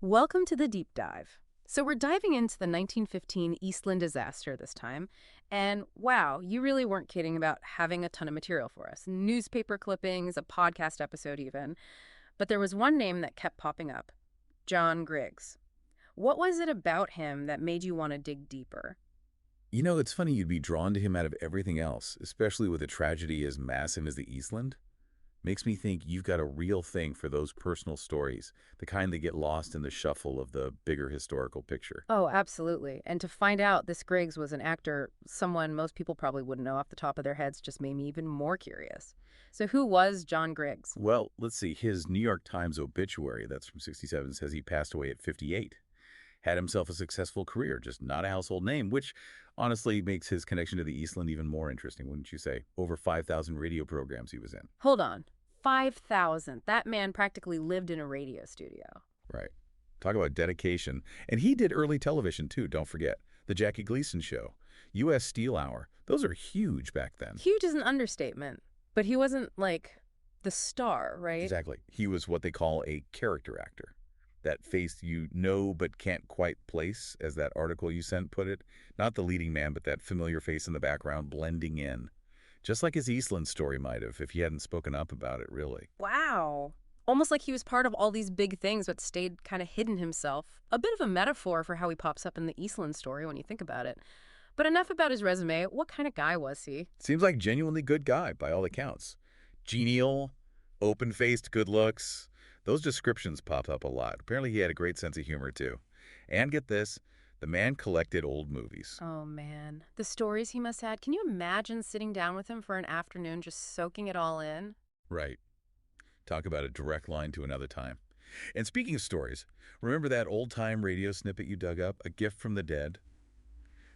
Welcome to the deep dive. So we're diving into the 1915 Eastland disaster this time. And wow, you really weren't kidding about having a ton of material for us. Newspaper clippings, a podcast episode even. But there was one name that kept popping up, John Griggs. What was it about him that made you want to dig deeper? You know, it's funny you'd be drawn to him out of everything else, especially with a tragedy as massive as the Eastland. Makes me think you've got a real thing for those personal stories, the kind that get lost in the shuffle of the bigger historical picture. Oh, absolutely. And to find out this Griggs was an actor, someone most people probably wouldn't know off the top of their heads, just made me even more curious. So who was John Griggs? Well, let's see. His New York Times obituary, that's from '67, says he passed away at 58. Had himself a successful career, just not a household name, which honestly makes his connection to the Eastland even more interesting, wouldn't you say? Over 5,000 radio programs he was in. Hold on. 5,000. That man practically lived in a radio studio. Right. Talk about dedication. And he did early television, too, don't forget. The Jackie Gleason Show, U.S. Steel Hour. Those are huge back then. Huge is an understatement. But he wasn't, like, the star, right? Exactly. He was what they call a character actor. That face you know but can't quite place, as that article you sent put it. Not the leading man, but that familiar face in the background blending in. Just like his Eastland story might have, if he hadn't spoken up about it, really. Wow. Almost like he was part of all these big things but stayed kind of hidden himself. A bit of a metaphor for how he pops up in the Eastland story when you think about it. But enough about his resume. What kind of guy was he? Seems like genuinely good guy, by all accounts. Genial, open-faced, good looks. Those descriptions pop up a lot. Apparently he had a great sense of humor, too. And get this, the man collected old movies. Oh, man. The stories he must have had. Can you imagine sitting down with him for an afternoon just soaking it all in? Right. Talk about a direct line to another time. And speaking of stories, remember that old-time radio snippet you dug up, A Gift from the Dead?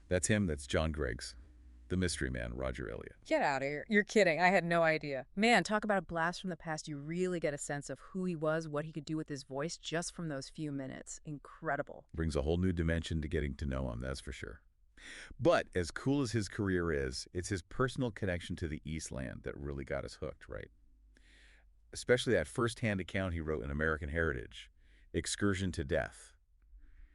That's him, that's John Griggs. The mystery man, Roger Elliott. Get out of here. You're kidding. I had no idea. Man, talk about a blast from the past. You really get a sense of who he was, what he could do with his voice just from those few minutes. Incredible. Brings a whole new dimension to getting to know him, that's for sure. But as cool as his career is, it's his personal connection to the Eastland that really got us hooked, right? Especially that first-hand account he wrote in American Heritage, Excursion to Death.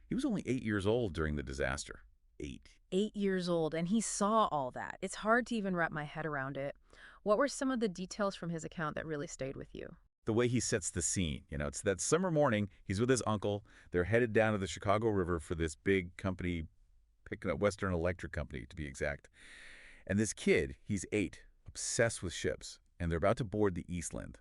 He was only 8 years old during the disaster. 8. 8 years old, and he saw all that. It's hard to even wrap my head around it. What were some of the details from his account that really stayed with you? The way he sets the scene, it's that summer morning, he's with his uncle, they're headed down to the Chicago River for this big company, picking up Western Electric Company to be exact. And this kid, he's 8, obsessed with ships, and they're about to board the Eastland.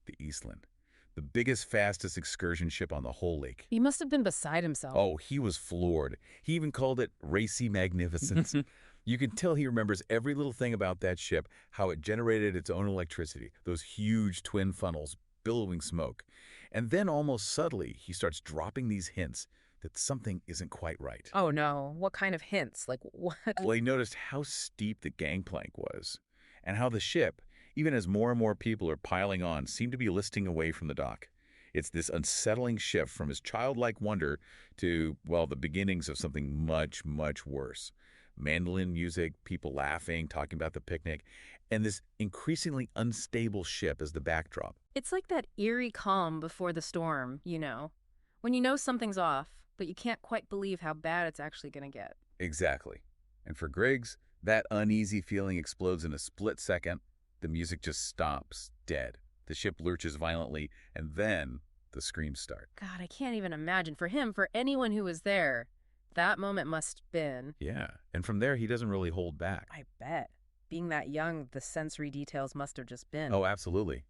The Eastland. The biggest, fastest excursion ship on the whole lake. He must have been beside himself. Oh, he was floored. He even called it racy magnificence. You can tell he remembers every little thing about that ship, how it generated its own electricity, those huge twin funnels, billowing smoke. And then almost subtly, he starts dropping these hints that something isn't quite right. Oh, no. What kind of hints? Like what? Well, he noticed how steep the gangplank was, and how the ship, even as more and more people are piling on, seemed to be listing away from the dock. It's this unsettling shift from his childlike wonder to, well, the beginnings of something much, much worse. Mandolin music, people laughing, talking about the picnic, and this increasingly unstable ship as the backdrop. It's like that eerie calm before the storm, when you know something's off, but you can't quite believe how bad it's actually going to get. Exactly. And for Griggs, that uneasy feeling explodes in a split second. The music just stops, dead. The ship lurches violently, and then the screams start. God, I can't even imagine. For him, for anyone who was there, that moment must have been. Yeah, and from there, he doesn't really hold back. I bet. Being that young, the sensory details must have just been. Oh, absolutely.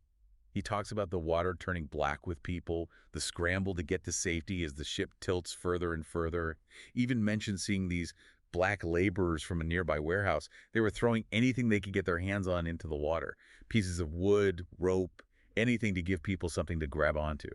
He talks about the water turning black with people, the scramble to get to safety as the ship tilts further and further. Even mentions seeing these black laborers from a nearby warehouse. They were throwing anything they could get their hands on into the water. Pieces of wood, rope, anything to give people something to grab onto.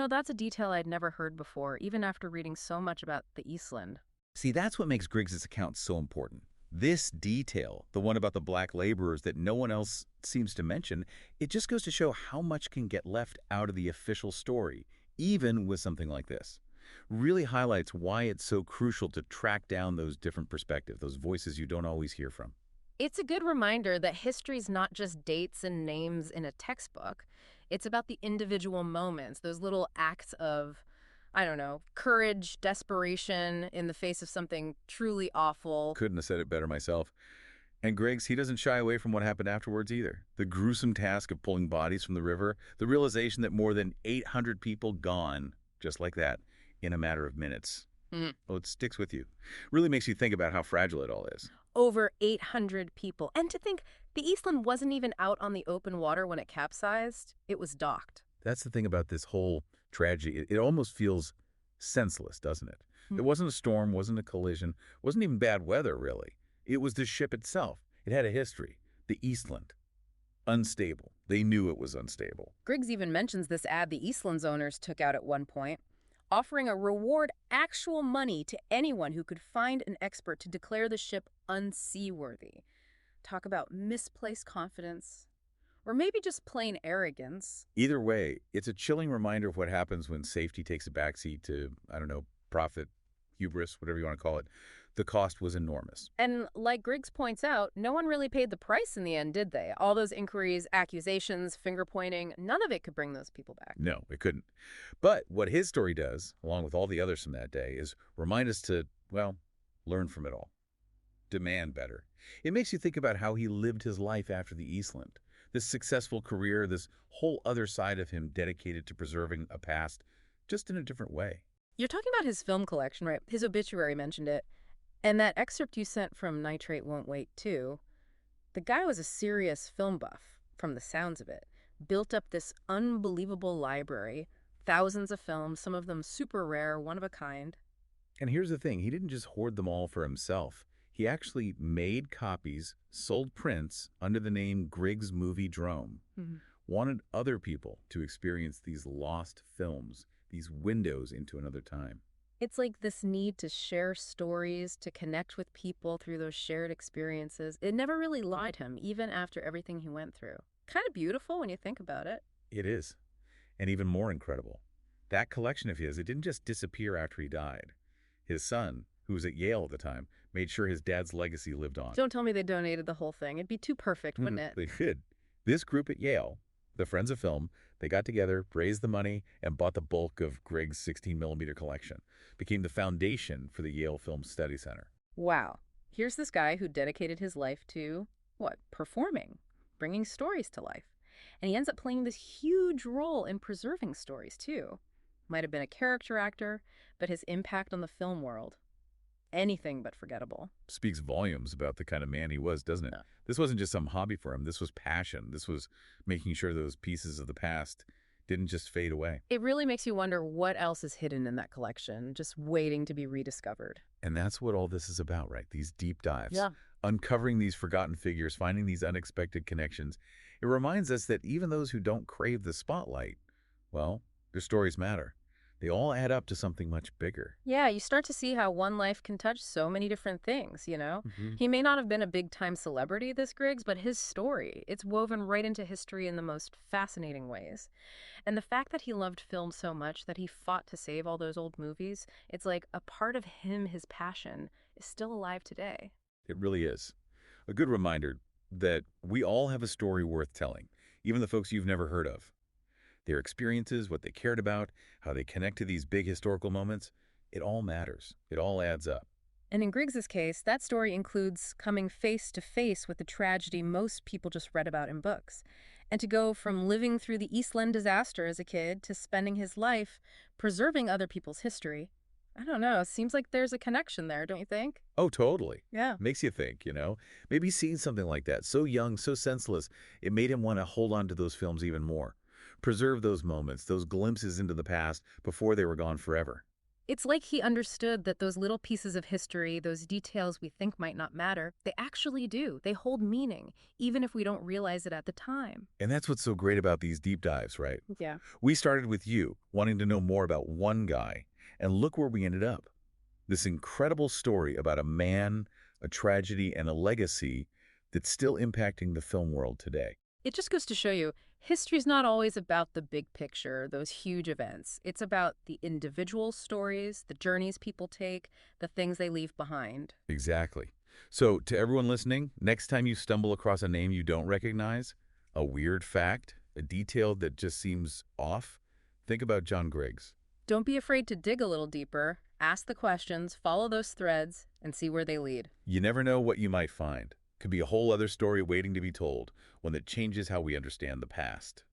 That's a detail I'd never heard before, even after reading so much about the Eastland. See, that's what makes Griggs' account so important. This detail, the one about the black laborers that no one else seems to mention, it just goes to show how much can get left out of the official story, even with something like this. really highlights why it's so crucial to track down those different perspectives, those voices you don't always hear from. It's a good reminder that history's not just dates and names in a textbook. It's about the individual moments, those little acts of, I don't know, courage, desperation in the face of something truly awful. Couldn't have said it better myself. And Griggs, he doesn't shy away from what happened afterwards either. The gruesome task of pulling bodies from the river, the realization that more than 800 people gone, just like that, in a matter of minutes. Mhm. Well, it sticks with you. Really makes you think about how fragile it all is. Over 800 people. And to think the Eastland wasn't even out on the open water when it capsized, it was docked. That's the thing about this whole tragedy. It almost feels senseless, doesn't it? Hmm. It wasn't a storm, wasn't a collision, wasn't even bad weather, really. It was the ship itself. It had a history. The Eastland. Unstable. They knew it was unstable. Griggs even mentions this ad the Eastland's owners took out at one point, offering a reward actual money to anyone who could find an expert to declare the ship unseaworthy. Talk about misplaced confidence, or maybe just plain arrogance. Either way, it's a chilling reminder of what happens when safety takes a backseat to, I don't know, profit, hubris, whatever you want to call it. The cost was enormous. And like Griggs points out, no one really paid the price in the end, did they? All those inquiries, accusations, finger pointing, none of it could bring those people back. No, it couldn't. But what his story does, along with all the others from that day, is remind us to, well, learn from it all. Demand better. It makes you think about how he lived his life after the Eastland. This successful career, this whole other side of him dedicated to preserving a past, just in a different way. You're talking about his film collection, right? His obituary mentioned it. And that excerpt you sent from Nitrate Won't Wait, too. The guy was a serious film buff, from the sounds of it. Built up this unbelievable library, thousands of films, some of them super rare, one of a kind. And here's the thing, he didn't just hoard them all for himself. He actually made copies, sold prints under the name Griggs Movie Drome. Mhm. Wanted other people to experience these lost films, these windows into another time. It's like this need to share stories, to connect with people through those shared experiences. It never really lied him, even after everything he went through. Kind of beautiful when you think about it. It is. And even more incredible. That collection of his, it didn't just disappear after he died. His son, who was at Yale at the time, made sure his dad's legacy lived on. Don't tell me they donated the whole thing. It'd be too perfect, wouldn't it? They did. This group at Yale, the Friends of Film, they got together, raised the money, and bought the bulk of Griggs' 16mm collection. Became the foundation for the Yale Film Study Center. Wow. Here's this guy who dedicated his life to, what, performing, bringing stories to life. And he ends up playing this huge role in preserving stories, too. Might have been a character actor, but his impact on the film world, anything but forgettable. Speaks volumes about the kind of man he was, doesn't it? Yeah. This wasn't just some hobby for him. This was passion. This was making sure those pieces of the past didn't just fade away. It really makes you wonder what else is hidden in that collection, just waiting to be rediscovered. And that's what all this is about, right? These deep dives. Yeah. Uncovering these forgotten figures, finding these unexpected connections. It reminds us that even those who don't crave the spotlight, well, their stories matter. They all add up to something much bigger. Yeah, you start to see how one life can touch so many different things, you know? Mm-hmm. He may not have been a big-time celebrity, this Griggs, but his story, it's woven right into history in the most fascinating ways. And the fact that he loved film so much that he fought to save all those old movies, it's like a part of him, his passion, is still alive today. It really is. A good reminder that we all have a story worth telling, even the folks you've never heard of. Their experiences, what they cared about, how they connect to these big historical moments, it all matters. It all adds up. And in Griggs's case, that story includes coming face to face with the tragedy most people just read about in books. And to go from living through the Eastland disaster as a kid to spending his life preserving other people's history. I don't know, it seems like there's a connection there, don't you think? Oh, totally. Yeah. Makes you think, Maybe seeing something like that, so young, so senseless, it made him want to hold on to those films even more. Preserve those moments, those glimpses into the past before they were gone forever. It's like he understood that those little pieces of history, those details we think might not matter, they actually do. They hold meaning, even if we don't realize it at the time. And that's what's so great about these deep dives, right? Yeah. We started with you, wanting to know more about one guy, and look where we ended up. This incredible story about a man, a tragedy, and a legacy that's still impacting the film world today. It just goes to show you, history's not always about the big picture, those huge events. It's about the individual stories, the journeys people take, the things they leave behind. Exactly. So, to everyone listening, next time you stumble across a name you don't recognize, a weird fact, a detail that just seems off, think about John Griggs. Don't be afraid to dig a little deeper, ask the questions, follow those threads, and see where they lead. You never know what you might find. Could be a whole other story waiting to be told, one that changes how we understand the past.